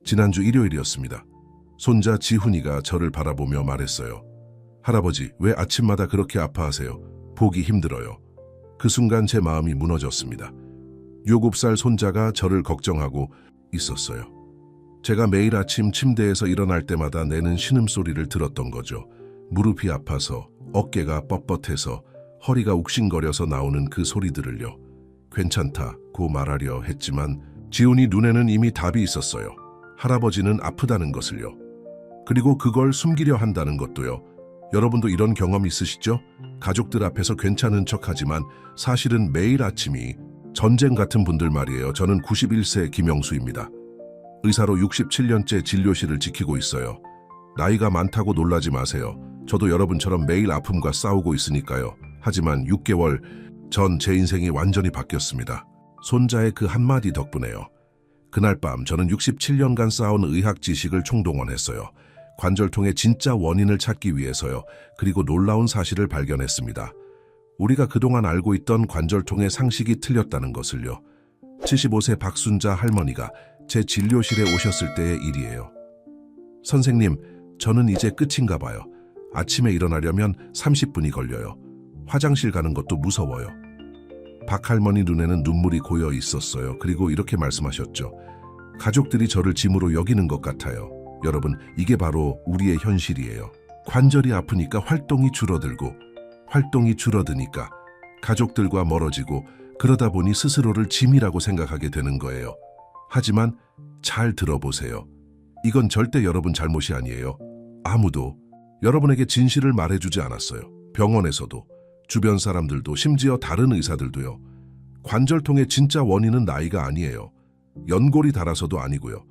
지난주 일요일이었습니다. 손자 지훈이가 저를 바라보며 말했어요. 할아버지, 왜 아침마다 그렇게 아파하세요? 보기 힘들어요. 그 순간 제 마음이 무너졌습니다. 7살 손자가 저를 걱정하고 있었어요. 제가 매일 아침 침대에서 일어날 때마다 내는 신음소리를 들었던 거죠. 무릎이 아파서, 어깨가 뻣뻣해서, 허리가 욱신거려서 나오는 그 소리들을요. 괜찮다고 말하려 했지만 지훈이 눈에는 이미 답이 있었어요. 할아버지는 아프다는 것을요. 그리고 그걸 숨기려 한다는 것도요. 여러분도 이런 경험 있으시죠? 가족들 앞에서 괜찮은 척하지만 사실은 매일 아침이 전쟁 같은 분들 말이에요. 저는 91세 김영수입니다. 의사로 67년째 진료실을 지키고 있어요. 나이가 많다고 놀라지 마세요. 저도 여러분처럼 매일 아픔과 싸우고 있으니까요. 하지만 6개월 전 제 인생이 완전히 바뀌었습니다. 손자의 그 한마디 덕분에요. 그날 밤 저는 67년간 쌓아온 의학 지식을 총동원했어요. 관절통의 진짜 원인을 찾기 위해서요. 그리고 놀라운 사실을 발견했습니다. 우리가 그동안 알고 있던 관절통의 상식이 틀렸다는 것을요. 75세 박순자 할머니가 제 진료실에 오셨을 때의 일이에요. 선생님, 저는 이제 끝인가 봐요. 아침에 일어나려면 30분이 걸려요. 화장실 가는 것도 무서워요. 박 할머니 눈에는 눈물이 고여 있었어요. 그리고 이렇게 말씀하셨죠. 가족들이 저를 짐으로 여기는 것 같아요. 여러분, 이게 바로 우리의 현실이에요. 관절이 아프니까 활동이 줄어들고, 활동이 줄어드니까 가족들과 멀어지고, 그러다 보니 스스로를 짐이라고 생각하게 되는 거예요. 하지만 잘 들어보세요. 이건 절대 여러분 잘못이 아니에요. 아무도 여러분에게 진실을 말해주지 않았어요. 병원에서도, 주변 사람들도, 심지어 다른 의사들도요. 관절통의 진짜 원인은 나이가 아니에요. 연골이 닳아서도 아니고요.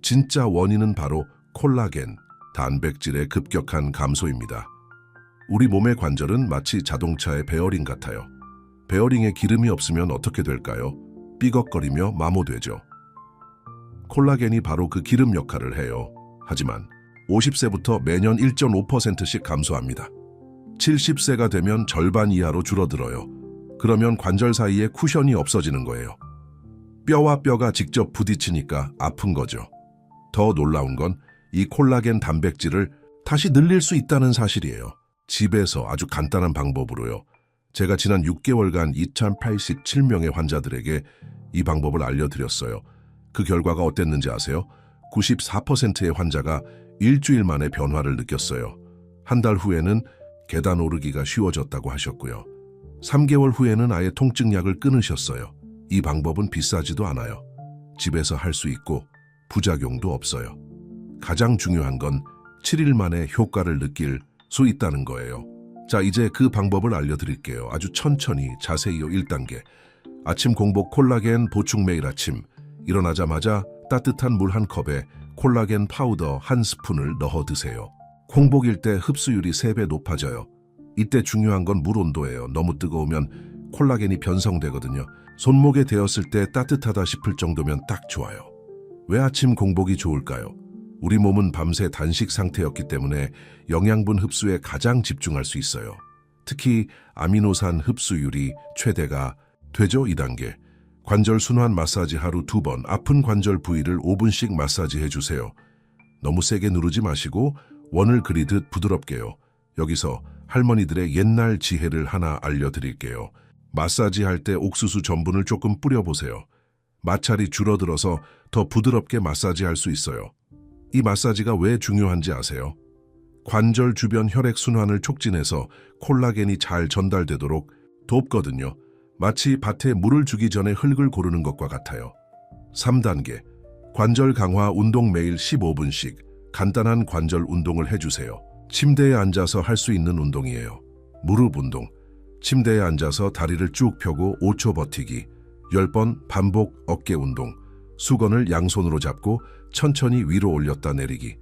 진짜 원인은 바로 콜라겐, 단백질의 급격한 감소입니다. 우리 몸의 관절은 마치 자동차의 베어링 같아요. 베어링에 기름이 없으면 어떻게 될까요? 삐걱거리며 마모되죠. 콜라겐이 바로 그 기름 역할을 해요. 하지만 50세부터 매년 1.5%씩 감소합니다. 70세가 되면 절반 이하로 줄어들어요. 그러면 관절 사이에 쿠션이 없어지는 거예요. 뼈와 뼈가 직접 부딪히니까 아픈 거죠. 더 놀라운 건 이 콜라겐 단백질을 다시 늘릴 수 있다는 사실이에요. 집에서 아주 간단한 방법으로요. 제가 지난 6개월간 2087명의 환자들에게 이 방법을 알려드렸어요. 그 결과가 어땠는지 아세요? 94%의 환자가 일주일 만에 변화를 느꼈어요. 한 달 후에는 계단 오르기가 쉬워졌다고 하셨고요. 3개월 후에는 아예 통증약을 끊으셨어요. 이 방법은 비싸지도 않아요. 집에서 할 수 있고 부작용도 없어요. 가장 중요한 건 7일 만에 효과를 느낄 수 있다는 거예요. 자, 이제 그 방법을 알려드릴게요. 아주 천천히 자세히요. 1단계. 아침 공복 콜라겐 보충. 매일 아침 일어나자마자 따뜻한 물 한 컵에 콜라겐 파우더 1스푼을 넣어 드세요. 공복일 때 흡수율이 3배 높아져요. 이때 중요한 건 물 온도예요. 너무 뜨거우면 콜라겐이 변성되거든요. 손목에 대었을 때 따뜻하다 싶을 정도면 딱 좋아요. 왜 아침 공복이 좋을까요? 우리 몸은 밤새 단식 상태였기 때문에 영양분 흡수에 가장 집중할 수 있어요. 특히 아미노산 흡수율이 최대가 되죠. 2단계. 관절 순환 마사지 하루 2번. 아픈 관절 부위를 5분씩 마사지해 주세요. 너무 세게 누르지 마시고 원을 그리듯 부드럽게요. 여기서 할머니들의 옛날 지혜를 하나 알려드릴게요. 마사지할 때 옥수수 전분을 조금 뿌려보세요. 마찰이 줄어들어서 더 부드럽게 마사지할 수 있어요. 이 마사지가 왜 중요한지 아세요? 관절 주변 혈액순환을 촉진해서 콜라겐이 잘 전달되도록 돕거든요. 마치 밭에 물을 주기 전에 흙을 고르는 것과 같아요. 3단계. 관절 강화 운동. 매일 15분씩 간단한 관절 운동을 해주세요. 침대에 앉아서 할 수 있는 운동이에요. 무릎 운동. 침대에 앉아서 다리를 쭉 펴고 5초 버티기. 10번 반복 어깨 운동. 수건을 양손으로 잡고 천천히 위로 올렸다 내리기.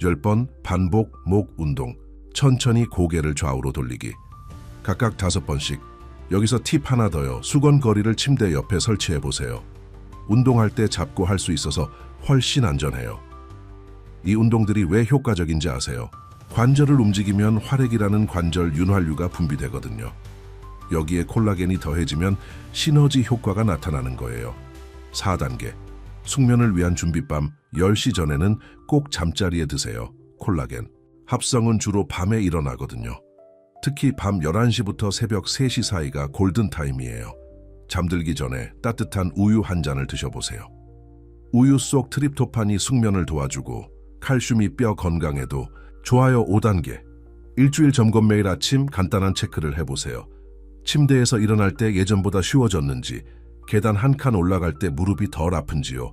10번 반복 목 운동. 천천히 고개를 좌우로 돌리기. 각각 5번씩. 여기서 팁 하나 더요. 수건거리를 침대 옆에 설치해 보세요. 운동할 때 잡고 할 수 있어서 훨씬 안전해요. 이 운동들이 왜 효과적인지 아세요? 관절을 움직이면 활액이라는 관절 윤활유가 분비되거든요. 여기에 콜라겐이 더해지면 시너지 효과가 나타나는 거예요. 4단계. 숙면을 위한 준비밤 10시 전에는 꼭 잠자리에 드세요. 콜라겐. 합성은 주로 밤에 일어나거든요. 특히 밤 11시부터 새벽 3시 사이가 골든타임이에요. 잠들기 전에 따뜻한 우유 한 잔을 드셔보세요. 우유 속 트립토판이 숙면을 도와주고 칼슘이 뼈 건강에도 좋아요. 5단계. 일주일 점검. 매일 아침 간단한 체크를 해보세요. 침대에서 일어날 때 예전보다 쉬워졌는지, 계단 한 칸 올라갈 때 무릎이 덜 아픈지요.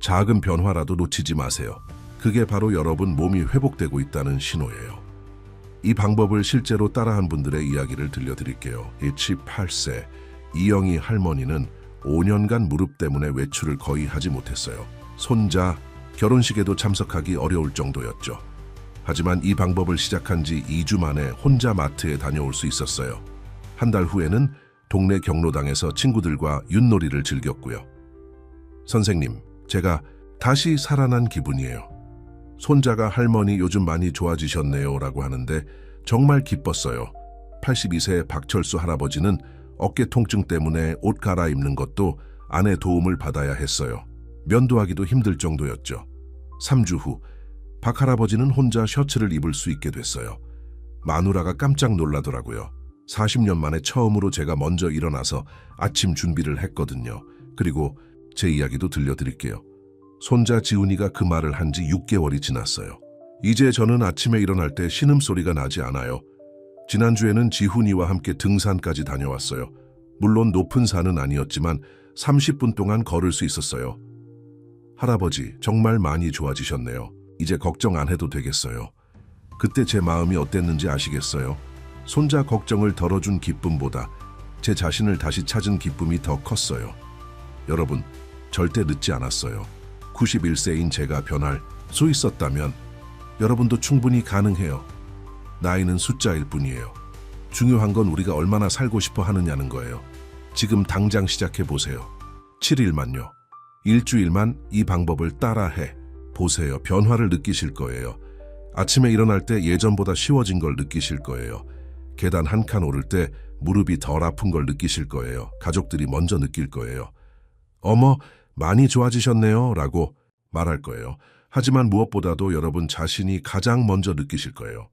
작은 변화라도 놓치지 마세요. 그게 바로 여러분 몸이 회복되고 있다는 신호예요. 이 방법을 실제로 따라한 분들의 이야기를 들려드릴게요. 78세 이영희 할머니는 5년간 무릎 때문에 외출을 거의 하지 못했어요. 손자 결혼식에도 참석하기 어려울 정도였죠. 하지만 이 방법을 시작한 지 2주 만에 혼자 마트에 다녀올 수 있었어요. 한 달 후에는 동네 경로당에서 친구들과 윷놀이를 즐겼고요. 선생님, 제가 다시 살아난 기분이에요. 손자가 할머니 요즘 많이 좋아지셨네요 라고 하는데 정말 기뻤어요. 82세 박철수 할아버지는 어깨 통증 때문에 옷 갈아입는 것도 아내 도움을 받아야 했어요. 면도하기도 힘들 정도였죠. 3주 후 박 할아버지는 혼자 셔츠를 입을 수 있게 됐어요. 마누라가 깜짝 놀라더라고요. 40년 만에 처음으로 제가 먼저 일어나서 아침 준비를 했거든요. 그리고 제 이야기도 들려드릴게요. 손자 지훈이가 그 말을 한 지 6개월이 지났어요. 이제 저는 아침에 일어날 때 신음소리가 나지 않아요. 지난주에는 지훈이와 함께 등산까지 다녀왔어요. 물론 높은 산은 아니었지만 30분 동안 걸을 수 있었어요. 할아버지, 정말 많이 좋아지셨네요. 이제 걱정 안 해도 되겠어요. 그때 제 마음이 어땠는지 아시겠어요? 손자 걱정을 덜어준 기쁨보다 제 자신을 다시 찾은 기쁨이 더 컸어요. 여러분, 절대 늦지 않았어요. 91세인 제가 변할 수 있었다면 여러분도 충분히 가능해요. 나이는 숫자일 뿐이에요. 중요한 건 우리가 얼마나 살고 싶어 하느냐는 거예요. 지금 당장 시작해 보세요. 7일만요. 일주일만 이 방법을 따라해 보세요. 변화를 느끼실 거예요. 아침에 일어날 때 예전보다 쉬워진 걸 느끼실 거예요. 계단 한 칸 오를 때 무릎이 덜 아픈 걸 느끼실 거예요. 가족들이 먼저 느낄 거예요. 어머, 많이 좋아지셨네요 라고 말할 거예요. 하지만 무엇보다도 여러분 자신이 가장 먼저 느끼실 거예요.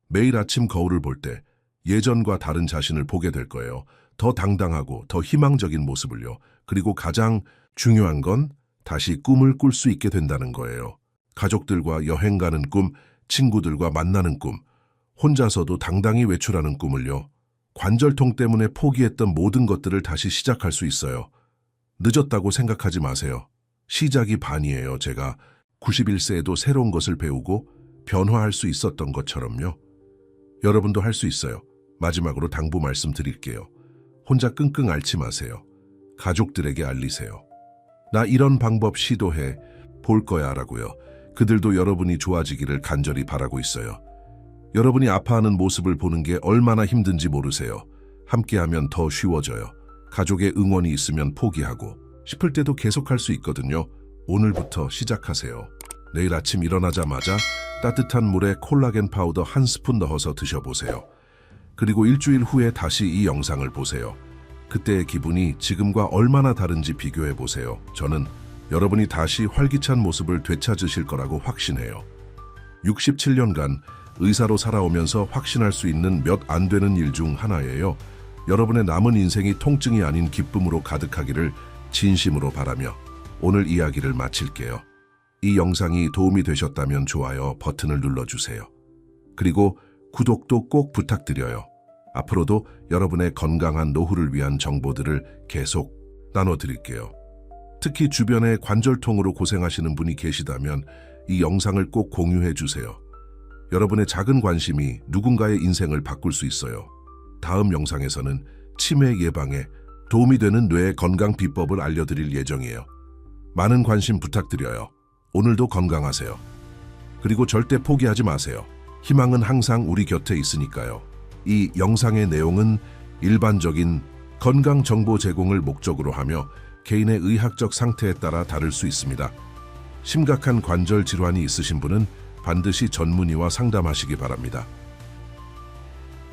매일 아침 거울을 볼 때 예전과 다른 자신을 보게 될 거예요. 더 당당하고 더 희망적인 모습을요. 그리고 가장 중요한 건 다시 꿈을 꿀 수 있게 된다는 거예요. 가족들과 여행 가는 꿈, 친구들과 만나는 꿈, 혼자서도 당당히 외출하는 꿈을요. 관절통 때문에 포기했던 모든 것들을 다시 시작할 수 있어요. 늦었다고 생각하지 마세요. 시작이 반이에요. 제가 91세에도 새로운 것을 배우고 변화할 수 있었던 것처럼요. 여러분도 할 수 있어요. 마지막으로 당부 말씀드릴게요. 혼자 끙끙 앓지 마세요. 가족들에게 알리세요. 나 이런 방법 시도해 볼 거야 라고요. 그들도 여러분이 좋아지기를 간절히 바라고 있어요. 여러분이 아파하는 모습을 보는 게 얼마나 힘든지 모르세요. 함께하면 더 쉬워져요. 가족의 응원이 있으면 포기하고 싶을 때도 계속할 수 있거든요. 오늘부터 시작하세요. 내일 아침 일어나자마자 따뜻한 물에 콜라겐 파우더 한 스푼 넣어서 드셔보세요. 그리고 일주일 후에 다시 이 영상을 보세요. 그때의 기분이 지금과 얼마나 다른지 비교해 보세요. 저는 여러분이 다시 활기찬 모습을 되찾으실 거라고 확신해요. 67년간 의사로 살아오면서 확신할 수 있는 몇 안 되는 일 중 하나예요. 여러분의 남은 인생이 통증이 아닌 기쁨으로 가득하기를 진심으로 바라며 오늘 이야기를 마칠게요. 이 영상이 도움이 되셨다면 좋아요 버튼을 눌러주세요. 그리고 구독도 꼭 부탁드려요. 앞으로도 여러분의 건강한 노후를 위한 정보들을 계속 나눠드릴게요. 특히 주변에 관절통으로 고생하시는 분이 계시다면 이 영상을 꼭 공유해 주세요. 여러분의 작은 관심이 누군가의 인생을 바꿀 수 있어요. 다음 영상에서는 치매 예방에 도움이 되는 뇌 건강 비법을 알려드릴 예정이에요. 많은 관심 부탁드려요. 오늘도 건강하세요. 그리고 절대 포기하지 마세요. 희망은 항상 우리 곁에 있으니까요. 이 영상의 내용은 일반적인 건강 정보 제공을 목적으로 하며 개인의 의학적 상태에 따라 다를 수 있습니다. 심각한 관절 질환이 있으신 분은 반드시 전문의와 상담하시기 바랍니다.